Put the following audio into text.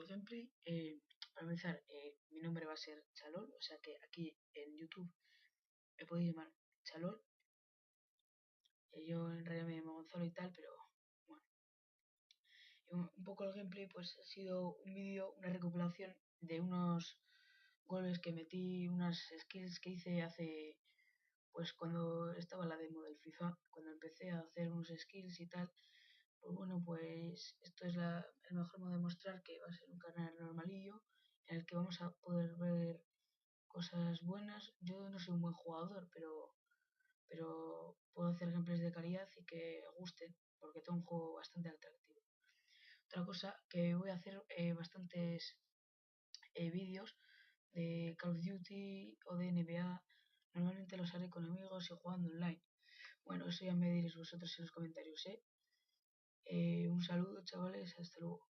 el gameplay, para empezar, mi nombre va a ser Chalol, o sea que aquí en YouTube me podéis llamar Chalol. Yo en realidad me llamo Gonzalo y tal, pero bueno. Y un poco el gameplay pues ha sido un vídeo, una recopilación de unos goles que metí, unas skills que hice hace, pues cuando estaba la demo del FIFA, cuando empecé a hacer unos skills y tal. Pues bueno, pues esto es el mejor modo de mostrar que va a ser un canal normalillo en el que vamos a poder ver cosas buenas. Yo no soy un buen jugador, pero puedo hacer gameplays de calidad y que gusten, porque tengo un juego bastante atractivo. Otra cosa que voy a hacer bastantes vídeos de Call of Duty o de NBA. Normalmente los haré con amigos y jugando online. Bueno, eso ya me diréis vosotros en los comentarios, ¿eh? Un saludo, chavales, hasta luego.